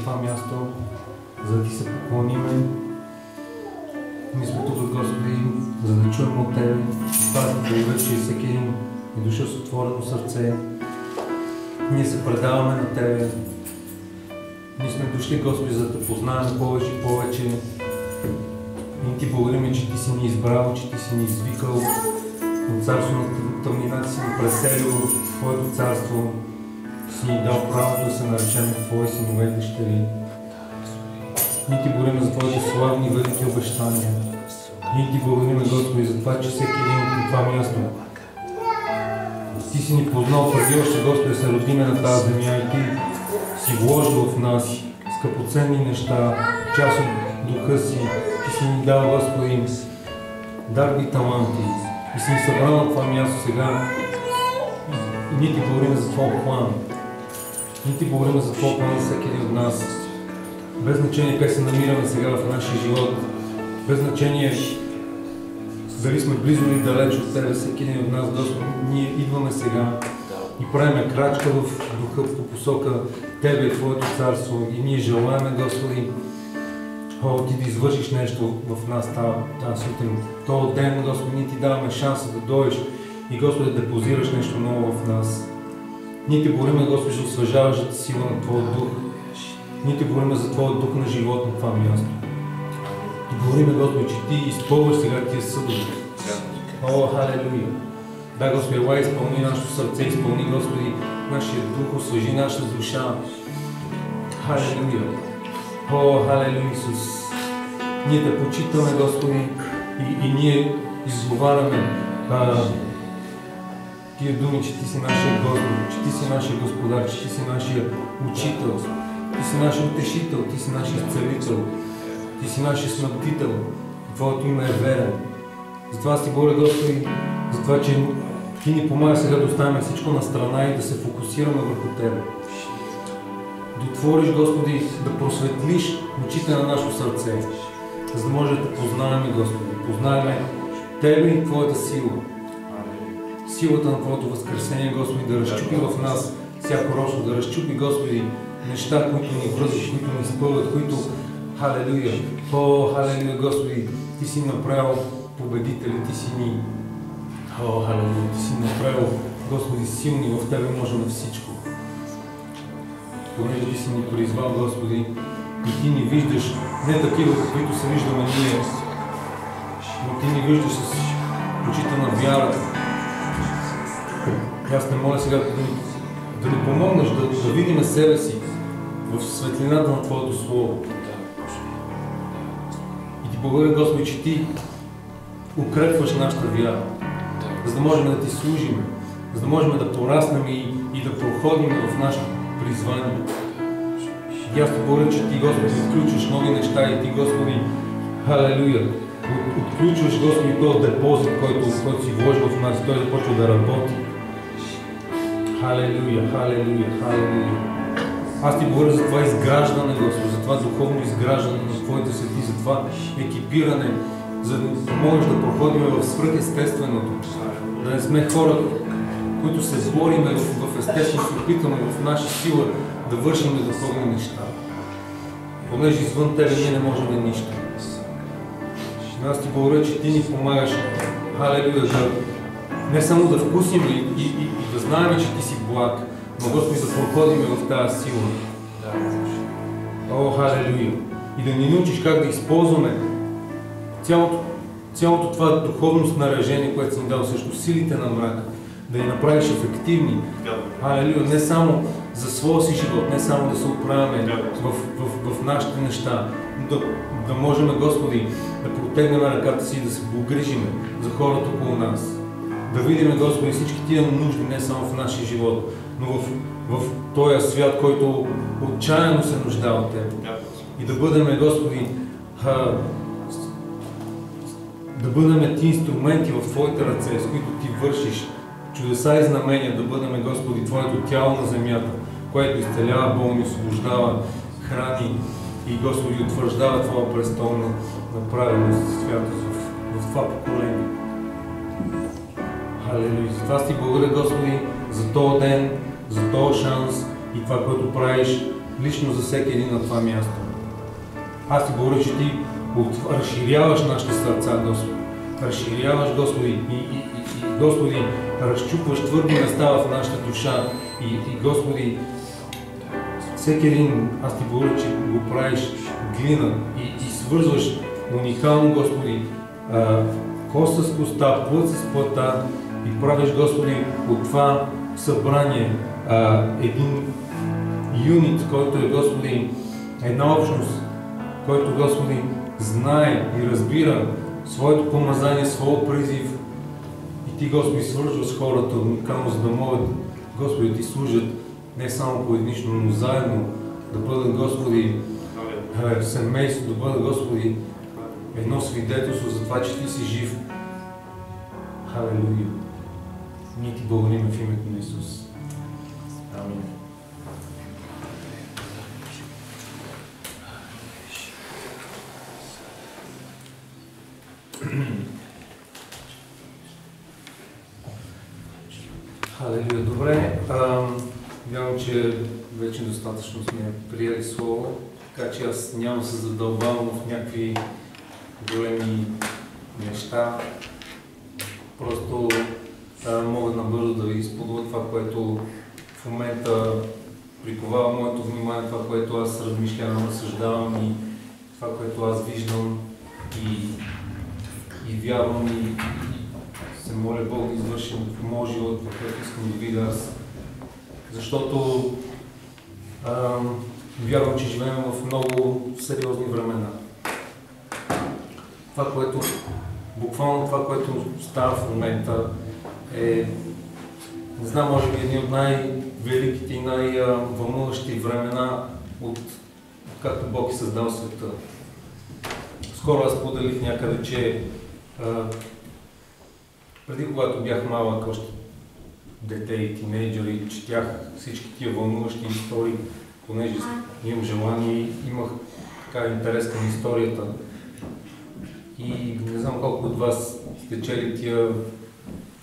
това място, за да Ти се поклониме. Ние сме тук, Господи, за да чуем от Тебе. Това Ти благодаря, че всеки един е дошъл с отворено сърце. Ние се предаваме на Тебе. Ние сме дошли, Господи, за да Те познаем повече и повече. И Ти благодарим, че Ти си ни избрал, че Ти си ни извикал от царство на тъмнината, си ни преселил в Твоето царство. Си ни дал правото да се наречем Твои синове и дъщери. Ние Ти благодарим за Твоите славни велики обещания. Ние Ти благодарим, Господи, за това, че всеки един от това място Ти си ни познал преди още, Господи, да се родиме на тази земя и Ти си вложил в нас скъпоценни неща, част от духа си. Ти си ни дал, Господи, дарби таланти и си ни събрал на това място сега. И ние Ти благодарим за Твоя план. Ние Ти благодарим за Твоя план за всеки един от нас. Без значение как се намираме сега в нашия живот, без значение дали сме близо или далеч от Тебе, всеки един от нас, Господи, ние идваме сега и правим крачка в духа по посока Тебе и Твоето царство. И ние желаем, Господи, Ти да извършиш нещо в нас тази сутрин. Този ден, Господи, ние Ти даваме шанса да дойдеш и, Господи, да депозираш нещо ново в нас. Ние Ти говорим, Господи, за освежаващата сила на Твоя дух. Ние Ти говорим за Твоя дух на живот на това място. Ти говорим, Господи, че Ти изпълваш сега тия съдове. О, халелуя! Да, Господи, ела изпълни нашето сърце, изпълни, Господи, нашия дух, освежи нашата душа. Халелуя! О, халелуя, Исус! Ние Те почитаме, Господи, и ние изговаряме тия думи, че Ти си нашия Господ, че Ти си нашия Господар, че Ти си нашия Учител, Ти си нашия Утешител, Ти си нашия Изцелител, Ти си нашия Снабдител. Твоето име е верен. Затова аз Ти говоря, Господи, за това, че Ти ни помага сега да оставим всичко на страна и да се фокусираме върху Тебе. Да отвориш, Господи, да просветлиш очите на нашето сърце, за да може да Те познаем, Господи. Познаем Тебе и Твоята сила. Силата на Твоето възкресение, Господи, да разчупи в нас всяко робство, да разчупи, Господи, неща, които ни връзват, които ни спъват, които, халелуя, о, халелуя, Господи, Ти си направил победители, Ти си ни, о, халелуя, Ти си направил, Господи, силни, в Тебе можем всичко. Понеже Ти си ни призвал, Господи, и Ти ни виждаш не такива, каквито се виждаме ние, но Ти ни виждаш с очите на вярата. Аз не моля сега да ни помогнеш да видим себе си в светлината на Твоето Слово. И Ти благодаря, Господи, че Ти укрепваш нашата вяра, за да можем да Ти служим, за да можем да пораснем и да проходим в нашето призвание. И аз Ти благодаря, че Ти, Господи, отключваш нови неща и Ти, Господи, халелуя, отключваш, Господи, този депозит, който си вложил в нас, той започва да работи. Халелуя, халелуя, халелуя. Аз Ти говоря за това изграждане, Господи, за това духовно изграждане на Твоите свети, за това екипиране, за да можеш да проходим в свръхестественото. Да не сме хора, които се бориме в естествено, се опитваме в наша сила да вършим духовни неща. Понеже извън Тебе ние не можем нищо. Аз Ти благодаря, че Ти ни помагаш, халелуя, не само да вкусим и да знаем, че Ти си благ, но, Господи, да проходим в тази сила. О, халелуя! И да ни научиш как да използваме цялото това духовно снаряжение, което си ни дал срещу силите на мрака, да ни направиш ефективни. Халелуя! Не само за своя си живот, не само да се оправяме в нашите неща, да можем, Господи, да протегнем ръката си и да се погрижим за хората около нас. Да видим, Господи, всички тия нужди, не само в нашия живот, но в този свят, който отчаяно се нуждае от Тебе. И да бъдем, Господи, да бъдем Ти инструменти в Твоите ръце, с които Ти вършиш чудеса и знамения, да бъдем, Господи, Твоето тяло на земята, което изцелява болни, освобождава, храни и, Господи, утвърждава Твоя престол на правилност и святост в това поколение. Халелуя! Затова Ти благодаря, Господи, за този ден, за този шанс и това, което правиш лично за всеки един на това място. Аз ти говоря, че ти разширяваш нашите сърца, Господи. Разширяваш, Господи, и Господи, разчупваш твърди места в нашата душа. И Господи, всеки един, аз ти говоря, че го правиш глина и свързваш уникално, Господи, кост с коста, плът с плътта и правиш, Господи, от това събрание един юнит, който е, Господи, една общност, който, Господи, знае и разбира своето помазание, своя призив и Ти, Господи, свързваш хората уникално, за да могат, Господи, да Ти служат не само поединично, но заедно, да бъдат, Господи, семейство, да бъдат, Господи, едно свидетелство за това, че Ти си жив. Халелуя! Ние Ти благодарим в името на Исус. Амин. Халелуя! Добре, вярвам, че вече достатъчно сме приели Слово, така че аз няма се задълбавам в някакви големи неща. Просто мога набързо да ви споделя това, което в момента приковава моето внимание, това, което аз размишлявам, разсъждавам и това, което аз виждам и вярвам и се моля Бог да извърши в моя живот, това, което искам да видя аз. Защото вярвам, че живеем в много сериозни времена. Това, което буквално това, което става в момента е, не знам, може би един от най-великите и най-вълнуващи времена от както Бог е създал света. Скоро аз поделих някъде, че преди когато бях малък, още дете и тинейджър и четях всички тия вълнуващи истории, понеже имам желание и имах така интерес към историята. И не знам колко от вас сте чели тия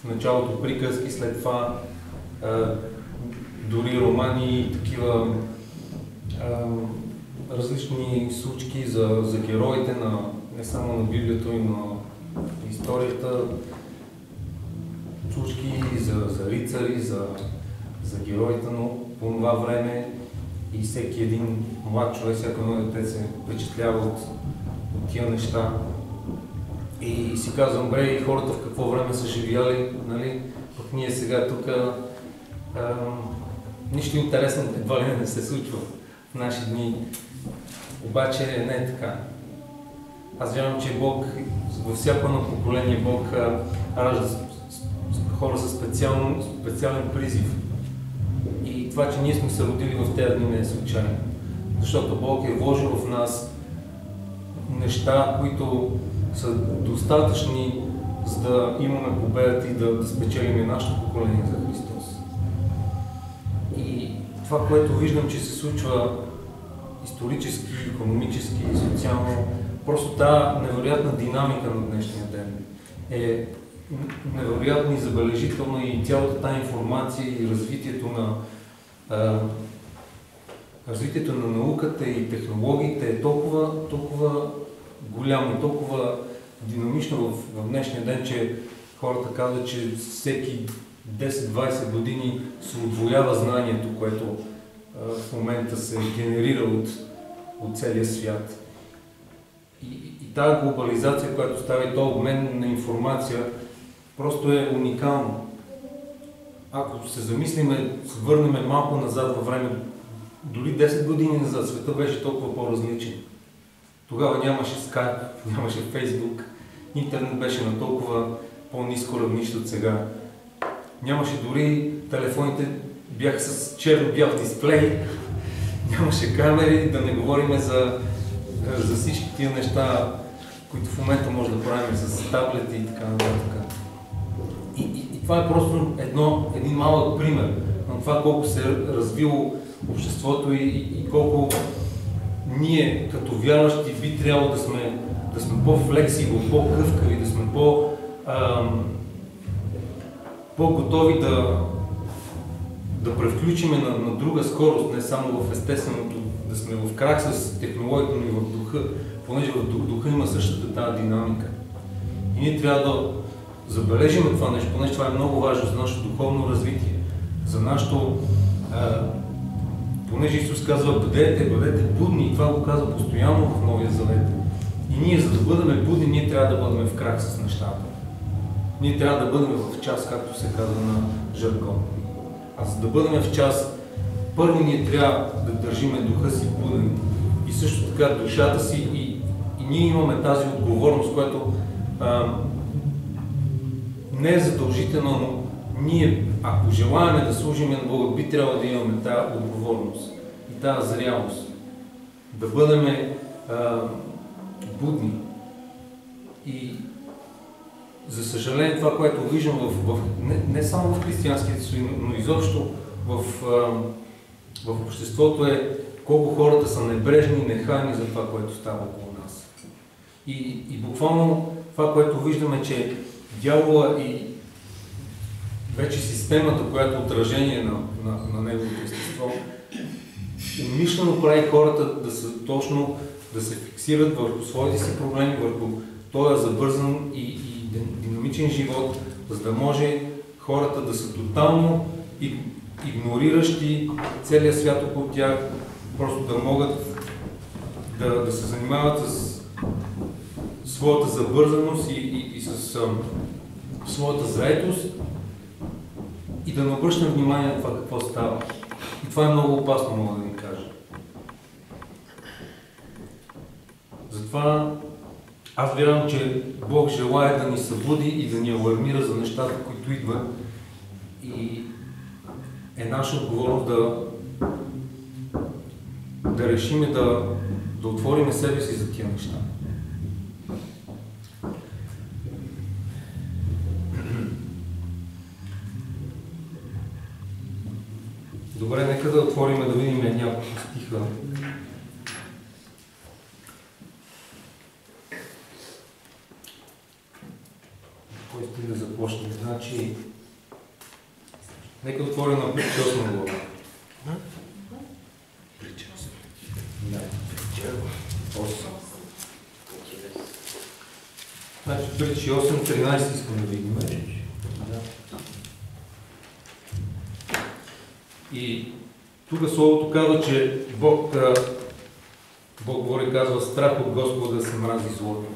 в началото приказки, след това дори романи и такива различни случки за героите не само на Библията, и на историята. Случки за рицари, за героите, но по това време и всеки един млад човек, всяко едно дете се впечатлява от тия неща. И си казвам, добре, и хората в какво време са живяли, нали? Пък ние сега тук нищо интересно едва ли не се случва в наши дни. Обаче не е така. Аз вярвам, че Бог, във всяко едно поколение Бог ражда хора със специален призив. И това, че ние сме се родили в тези дни, не е случайно. Защото Бог е вложил в нас неща, които са достатъчни, за да имаме победата и да спечелим нашето поколение за Христос. И това, което виждам, че се случва исторически, икономически, социално, просто тази невероятна динамика на днешния ден е невероятно и забележително и цялата тази информация и развитието на науката и технологиите е толкова голямо и толкова динамично в днешния ден, че хората казват, че всеки 10-20 години се удвоява знанието, което в момента се генерира от целия свят. И тази глобализация, която става и този обмен на информация, просто е уникално. Ако се замислиме, се върнем малко назад във време, дори 10 години назад, света беше толкова по-различен. Тогава нямаше Skype, нямаше Facebook, интернет беше на толкова по-ниско равнище от сега. Нямаше дори телефоните, бяха с черно-бял дисплей, нямаше камери, да не говорим за всички тия неща, които в момента може да правим с таблети и така нататък. И това е просто един малък пример на това колко се е развило обществото и колко ние като вярващи би трябвало да сме по-флексибли, по-гъвкави, да сме по-готови да превключиме на друга скорост, не само в естественото да сме в крак с технологията, но и в духа, понеже в духа има същата тази динамика. И ние трябва да забележим това нещо, понеже това е много важно за нашето духовно развитие, за нашето... понеже Исус казва, бъдете будни, и това го казва постоянно в Новия Завет. И ние, за да бъдем будни, ние трябва да бъдем в крак с нещата. Ние трябва да бъдем в час, както се казва на жаргон. А за да бъдем в час, първо ние трябва да държиме духа си буден и също така душата си и ние имаме тази отговорност, която не е задължително, но ние, ако желаем да служим на Бога, би трябвало да имаме тази отговорност и тази зрялост. Да бъдем будни. И за съжаление това, което виждам не само в християнските съюзи, но изобщо в обществото е колко хората са небрежни и нехайни за това, което става около нас. И буквално това, което виждаме, че дявола и вече системата, която е отражение на неговото естество, умишлено прави хората да се фиксират върху своите си проблеми, върху този забързан и динамичен живот, за да може хората да са тотално игнориращи целия свят около тях, просто да могат да се занимават с своята забързаност и с своята заетост и да не обръщаме внимание на това какво става. И това е много опасно, мога да ви кажа. Затова аз вярвам, че Бог желая да ни събуди и да ни алармира за нещата, които идват. И е наша отговорност да решиме да отвориме себе си за тия неща. Добре, нека да отвориме да видим няколко стиха. Кой сте да започнем? Значи, нека да отворим на Притчи 8 глава. Притчи 8. Да. 8. Значи, Притчи 8, 13 искам да видим. И тук Словото казва, че Бог говори, казва, страх от Господа да се мрази злото.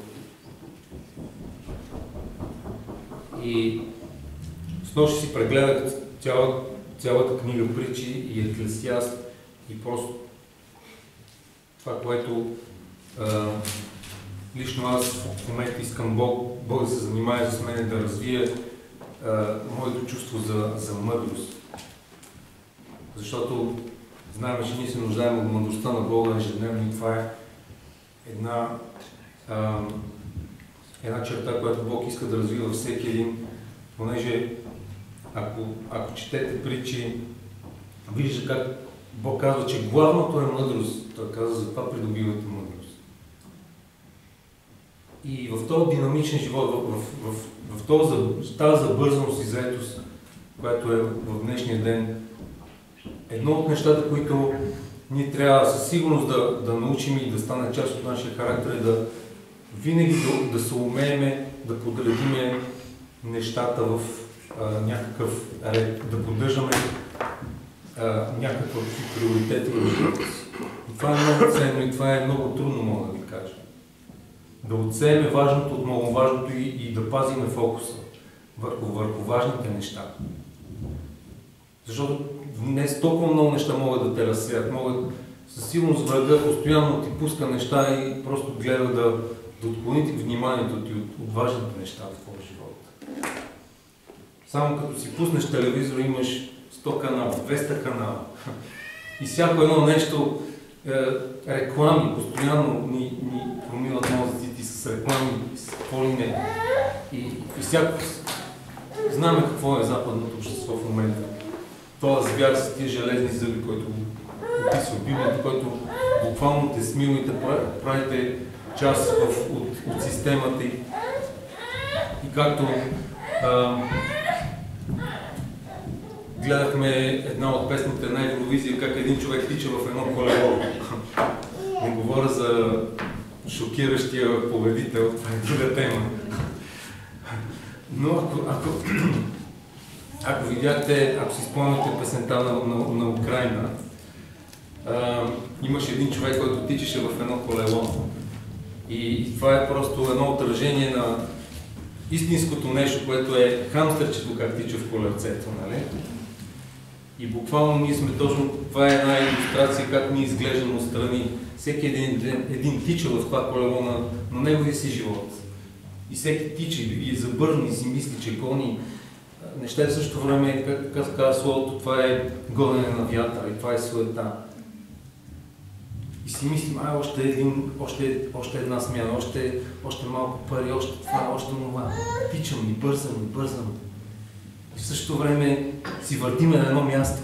И снощи си прегледах цялата книга Притчи и Еклесиаст и просто това, което лично аз в момента искам Бог да се занимае с мен, да развие моето чувство за мъдрост. Защото знаем, че ние се нуждаем от мъдростта на Бога ежедневно и това е една черта, която Бог иска да развива всеки един, понеже ако четете Притчи, вижда как Бог казва, че главното е мъдрост. Той казва, затова придобивате мъдрост. И в този динамичен живот, в тази забързаност и заетост, която е в днешния ден, едно от нещата, които ние трябва със сигурност да научим и да стане част от нашия характер е да винаги да се умееме да подредиме нещата в някакъв ред, да поддържаме някакви приоритети в живота си. И това е много ценно и това е много трудно, мога да ви кажа. Да отсееме важното от маловажното и да пазиме фокуса върху важните неща. Защото днес толкова много неща могат да те разсеят, със сигурност врага постоянно ти пуска неща и просто гледа да отклони вниманието ти от важните неща в твоя живот. Само като си пуснеш телевизор, имаш 100 канала, 200 канала. И всяко едно нещо, реклами, постоянно ни промиват мозъците с реклами, с какво ли не. И всяко... Знаме какво е западното общество в момента. Това звяр с тия железни зъби, който описва Библията, който буквално те смилва и те правите част от системата. И както гледахме една от песните на Евровизия, как един човек тича в едно колело. говоря за шокиращия победител, това е друга тема. Но ако видяхте, ако си спомняте песента на Украйна, имаше един човек, който тичаше в едно колело. И това е просто едно отражение на истинското нещо, което е хамстърчето, как тича в колелцето, нали? И буквално ние сме точно, това е една илюстрация как ние изглеждаме отстрани. Всеки един тича в това колело на неговия си живот. И всеки тича и е забърни и си мисли, че гони неща. В същото време, както се казва словото, това е гонене на вятъра и това е суета. И си мислим, още една смяна, още малко пари, още това, още това. Тичам и бързам. И в същото време си въртиме на едно място.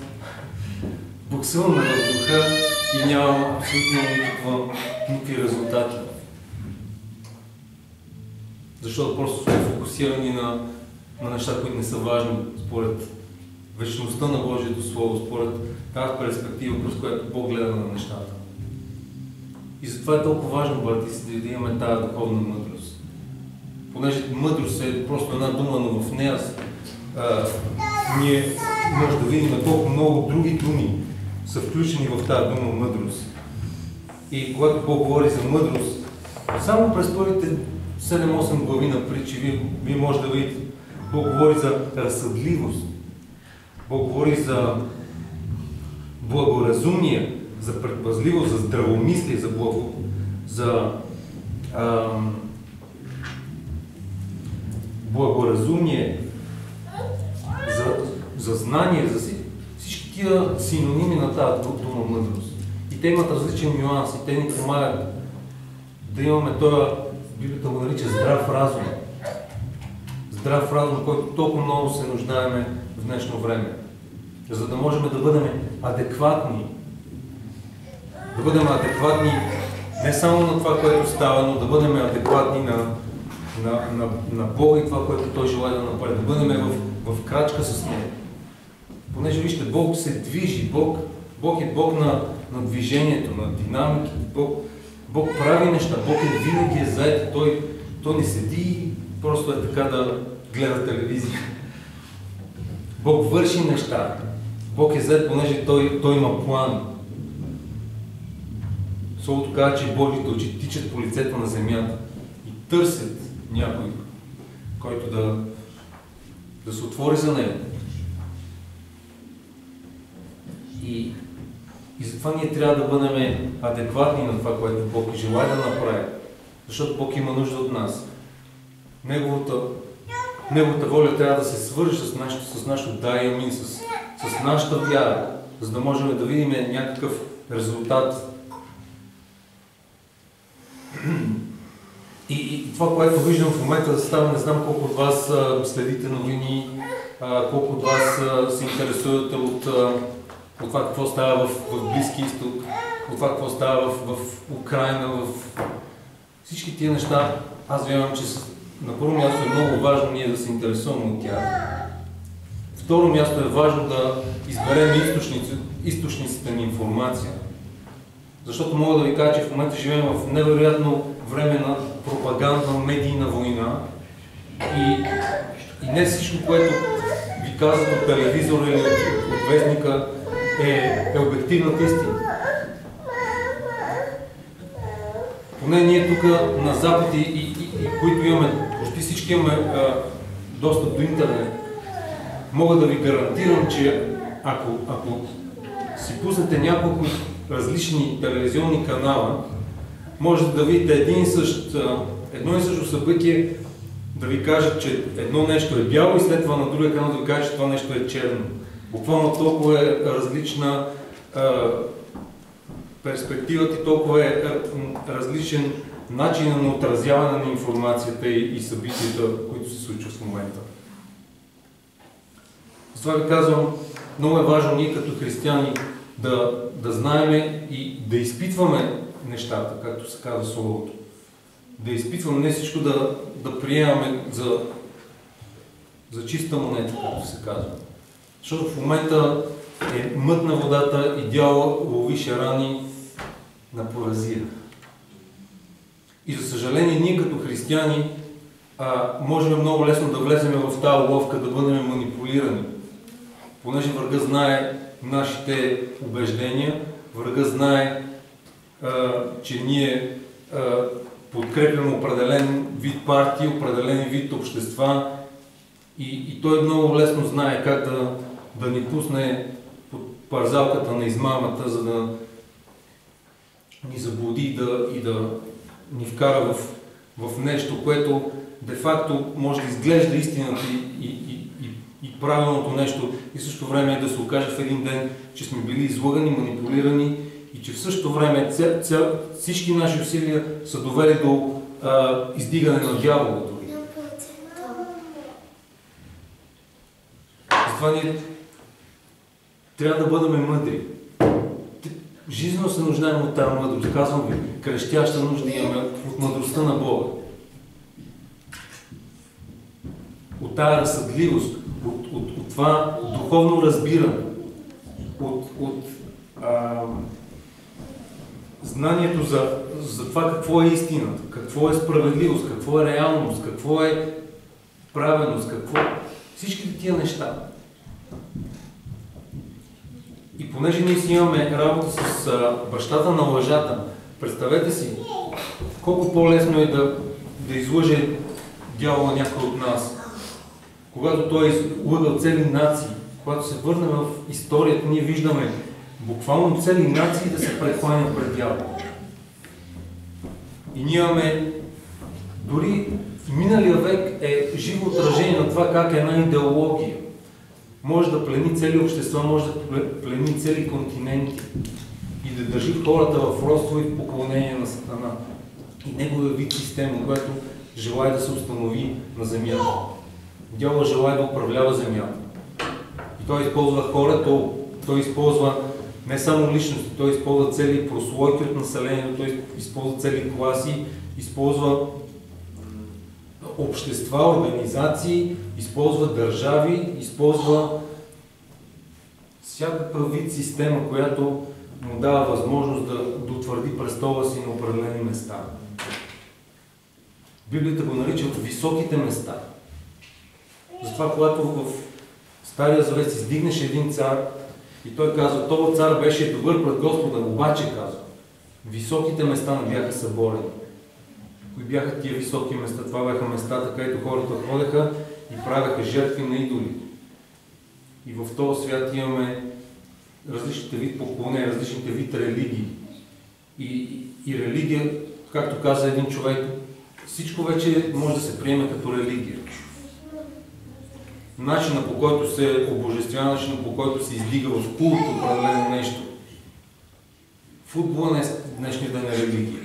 Буксуваме в духа и нямам абсолютно никакви резултати. Защото просто сме фокусирани на неща, които не са важни според вечността на Божието Слово, според тази перспектива, през която Бог гледа на нещата. И затова е толкова важно, брати, да имаме тази духовна мъдрост. Понеже мъдрост е просто една дума, но в нея ние може да видим колко много други думи са включени в тази дума мъдрост. И когато Бог говори за мъдрост, само през първите 7-8 глави на притчи вие може да видите, Бог говори за разсъдливост, Бог говори за благоразумие, за предпазливост, за здравомислие, за благоразумие, за знание, за всички тия синоними на тази дума мъдрост. И те имат различен нюанс, и те ни помагат да имаме този, Библията го нарича здрав разум. Здрав разум, който толкова много се нуждаеме в днешно време. За да можем да бъдем адекватни. Да бъдем адекватни не само на това, което става, но да бъдем адекватни на Бога и това, което Той желае да направи. Да бъдем в крачка с Него. Понеже вижте, Бог се движи, Бог е Бог на движението, на динамики. Бог прави неща, Бог винаги е заед, Той не седи просто е така да гледа телевизия. Бог върши неща. Бог е заед, понеже Той има план. Словото казва, че Божите очи тичат по лицето на земята и търсят някой, който да се отвори за него. И затова ние трябва да бъдем адекватни на това, което Бог желае да направи. Защото Бог има нужда от нас. Неговата воля трябва да се свърже с нашото да и амин, с нашата вяра, за да можем да видим някакъв резултат. И това, което виждам в момента да става, не знам колко от вас следите новини, колко от вас се интересувате от това какво става в Близки изток, от това какво става в Украйна, в всички тия неща. Аз вярвам, че на първо място е много важно ние да се интересуваме от тях. Второ място е важно да изберем източниците на информация. Защото мога да ви кажа, че в момента живеем в невероятно време на пропаганда, медийна война и не всичко, което ви казват от телевизора или от вестника е обективната истина. Поне ние тук на Запад и които имаме, почти всички имаме достъп до интернет, мога да ви гарантирам, че ако си пуснете няколко различни телевизионни канала, може да видите едно и също събитие, да ви кажат, че едно нещо е бяло и след това на другия канал да ви кажат, че това нещо е черно. Буквално толкова е различна перспективата и толкова е различен начин на отразяване на информацията и събитията, които се случват в момента. Затова ви казвам, много е важно ние като християни да знаем и да изпитваме нещата, както се казва Словото. Да изпитваме, не всичко да приемаме за чиста монета, както се казва. Защото в момента е мътна водата и дявола лови шарани на поразия. И за съжаление, ние като християни можем много лесно да влезем в тази уловка, да бъдем манипулирани. Понеже врага знае нашите убеждения, врага знае, че ние подкрепяме определен вид партии, определен вид общества и той много лесно знае как да ни пусне под парзалката на измамата, за да ни заблуди и да ни вкара в нещо, което де-факто може да изглежда истината и правилното нещо и в същото време да се окаже в един ден, че сме били излъгани, манипулирани и че в същото време всички наши усилия са довели до издигане на дявола дори. Затова ние трябва да бъдем мъдри. Жизнено се нуждаем от тази мъдрост. Казвам ви, крещяща нужда имаме от мъдростта на Бога. От тази разсъдливост, от това духовно разбиране, от знанието за това какво е истината, какво е справедливост, какво е реалност, какво е правилност, всичките тия неща. И понеже ние си имаме работа с бащата на лъжата, представете си колко по-лесно е да излъже дявола някой от нас. Когато той е излъгал цели нации, когато се върнем в историята, ние виждаме буквално цели нации да се прекланят пред дявола. И ние имаме, дори миналия век е живо отражение на това как една идеология може да плени цели общества, може да плени цели континенти и да държи хората в родство и в поклонение на Сатана и неговия вид система, която желая да се установи на земята. Дявол желая да управлява земята. И той използва хората, той използва не само личности, той използва цели прослойки от населението, той използва цели класи, използва общества, организации, използва държави, използва всякакъв вид система, която му дава възможност да утвърди престола си на определени места. Библията го нарича високите места. Затова, когато в Стария Завет издигнеше един цар и той казва, този цар беше добър пред Господа, обаче казва, високите места не бяха съборени. Кои бяха тия високи места? Това бяха местата, където хората ходеха и правеха жертви на идоли. И в този свят имаме различните вид поклонения, различните вид религии. И религия, както каза един човек, всичко вече може да се приеме като религия. Начинът, по който се обожествява, начинът, по който се издига в култ определено нещо. Футбола днешния ден е религия.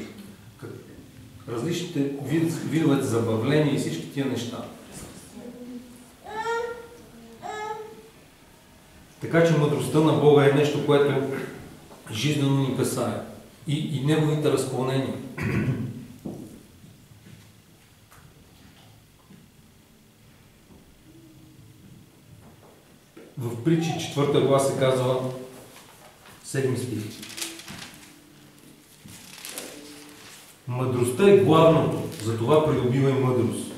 Различните видовете забавления и всички тия неща. Така че мъдростта на Бога е нещо, което жизнено ни касае. И неговите разклонения. В Притчи 4 глава се казва 7 стих. Мъдростта е главното, затова придобивай мъдрост.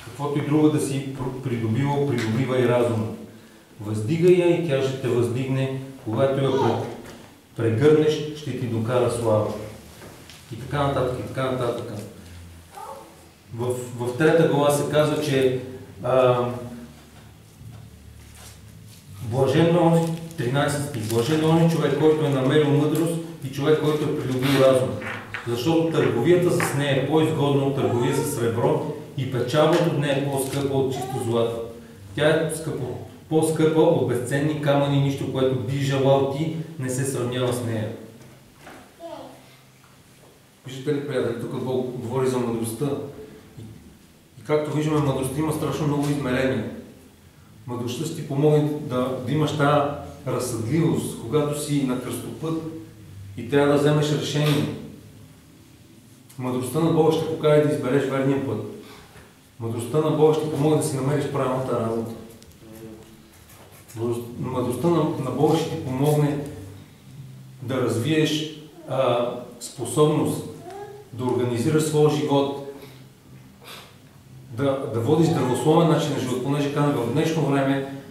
Каквото и друго да си придобивал, придобивай разум. Въздигай я и тя ще те въздигне, когато я прегърнеш, ще ти докара слава. И така нататък, и така нататък. В 3 глава се казва, че блажен е онзи, 13 стих, блажен е онзи човек, който е намерил мъдрост и човек, който е придобил разум. Защото търговията с нея е по-изгодна от търговия с сребро и печалбата от нея е по-скъпа от чисто злато. Тя е по-скъпа от безценни камъни, нищо, което би желал ти, не се сравнява с нея. Виждате ли, приятели, тук Бог говори за мъдростта. И както виждаме, мъдростта има страшно много измерения. Мъдростта ще ти помогне да имаш тази разсъдливост, когато си на кръстопът и трябва да вземеш решение. Мъдростта на Бога ще покаже да избереш верния път. Мъдростта на Бога ще помогне да си намериш правилната работа. Мъдростта на Бога ще ти помогне да развиеш способност да организираш своя живот, да водиш здравословен начин на живот, понеже казваме в днешно време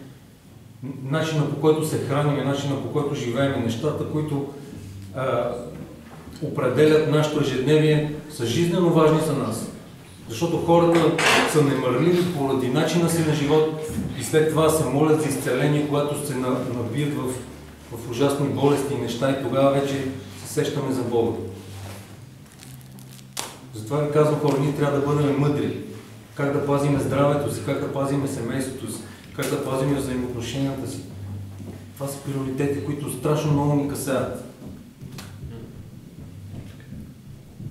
начина, по който се храним, начина, по който живеем, нещата, които определят нашето ежедневие, са жизнено важни за нас. Защото хората са немърливи поради начина си на живот и след това се молят за изцеление, когато се набият в ужасни болести и неща, и тогава вече се сещаме за Бога. Затова ви казвам, хора, ние трябва да бъдем мъдри. Как да пазиме здравето си, как да пазиме семейството си, как да пазиме взаимоотношенията си. Това са приоритети, които страшно много ни касаят.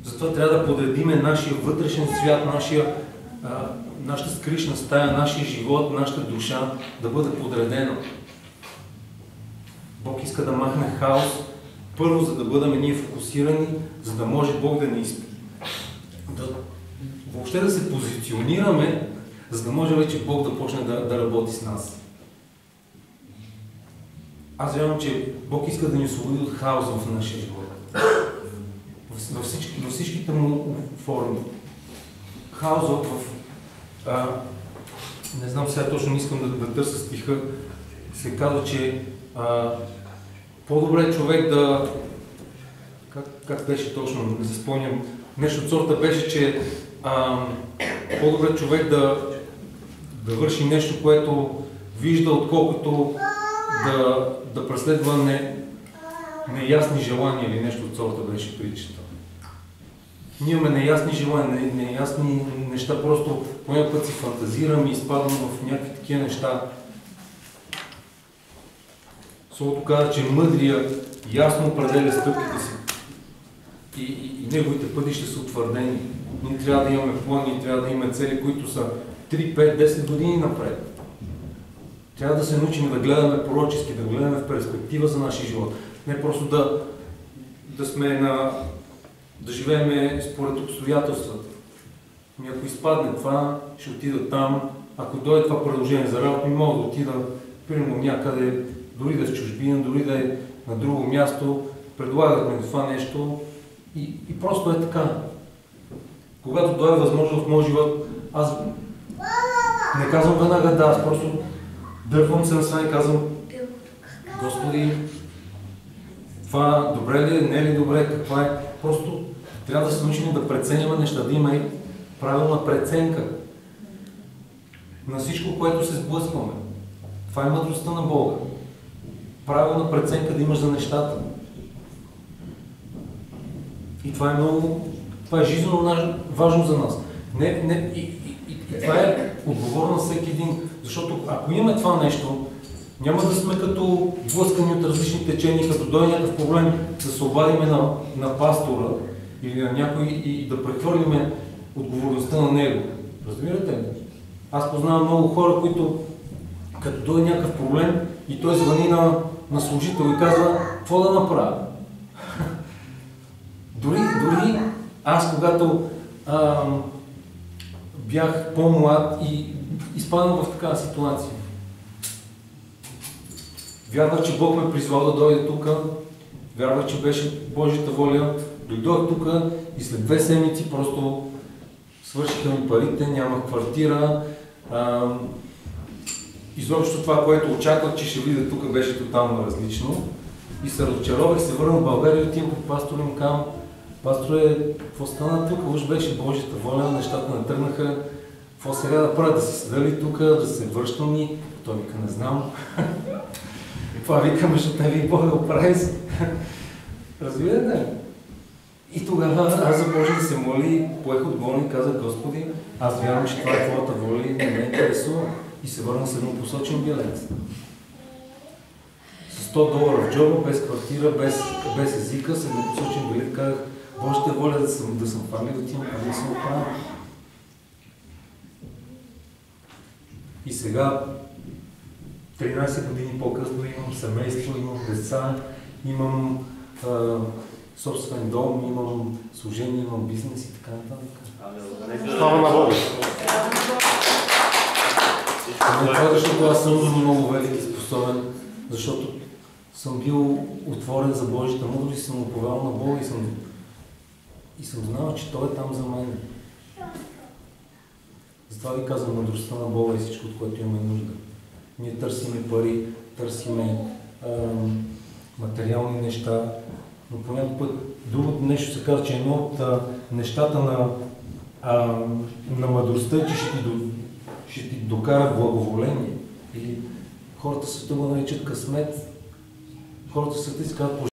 Затова трябва да подредиме нашия вътрешен свят, нашата скришна стая, нашия живот, нашата душа да бъде подредена. Бог иска да махне хаос, първо, за да бъдем ние фокусирани, за да може Бог да ни изпи. Въобще да се позиционираме, за да може вече Бог да почне да работи с нас. Аз вярвам, че Бог иска да ни освободи от хаос в нашия живот. Във всичките му форми. Хаосът не знам сега точно, не искам да търся стиха, се казва, че по-добре човек да... Как беше точно, не се спомням. Нещо от сорта беше, че по-добре човек да върши нещо, което вижда, отколкото да преследва неясни желания или нещо от сорта беше притчата. Ние имаме неясни желания, неясни неща, просто по някакъв път си фантазирам и изпадам в някакви такива неща. Словото казва, че мъдрия ясно определя стъпките си и неговите пътища са утвърдени. Ние трябва да имаме план, ние трябва да имаме цели, които са 3, 5, 10 години напред. Трябва да се научим да гледаме пророчески, да гледаме в перспектива за нашия живот. Не просто да живеем според обстоятелствата. Ако изпадне това, ще отида там. Ако дойде това предложение за работа, ми мога да отида примерно някъде, дори да е в чужбина, дори да е на друго място, предлагат ми това нещо и просто е така. Когато дойде възможност в моя живот, аз не казвам веднага да, аз просто дървам се на страна и казвам: Господи, това добре ли е, не е ли добре, каква е? Просто трябва да се научим да преценяме неща, да има и правилна преценка на всичко, което се сблъскваме. Това е мъдростта на Бога. Правилна преценка да имаш за нещата. И това е жизненно важно за нас. И това е отговорно на всеки един. Защото ако имаме това нещо, няма да сме като блъскани от различни течения, като дойде някакъв проблем, да се обадиме на пастора или на някой и да прехвърлиме отговорността на него. Разбирате ли? Аз познавам много хора, които като дойде някакъв проблем и той звъни на служител и казва: какво да направя? Дори аз, когато бях по-млад и изпадам в такава ситуация. Вярвах, че Бог ме призвал да дойде тук, вярвах, че беше Божията воля. Дойдох тук и след 2 седмици просто свършиха ми парите, нямах квартира. Изобщо това, което очаквах, че ще видя тук, беше тотално различно. И се разочаровах, се върнах в България и отивам при пастора и му казвам: пасторе, какво стана тук? Уж беше Божията воля, нещата не тръгнаха. Какво сега да правя? Да се седа ли тук, да се връщам ли? Той вика: не знам. Това викаме, защото не ви Бог да оправи. Разбирате? И тогава аз започнах да се моля и поех отговорно и казах: Господи, аз вярвам, че това е Твоята воля и не ме интересува. И се върна с еднопосочен билет. С $100 в джоба, без квартира, без езика, с еднопосочен билет казах: Божията воля да съм в Англия, да отивам, да съм оправил. И сега, 13 години по-късно, имам семейство, имам деца, имам собствен дом, имам служение, имам бизнес и така нататък. Слава на Бога! Не това, защото аз съм много велик и способен, защото съм бил отворен за Божията мъдрост и съм уповал на Бога и съм И съм знал, че Той е там за мен. Затова ви казвам, мъдростта на Бога е всичко, от което имаме нужда. Ние търсиме пари, търсиме материални неща, но по някакъв път другото нещо се казва, че едно от нещата на мъдростта е, че ще ти докара благоволение. Или хората в света го наричат късмет. Хората в света си казват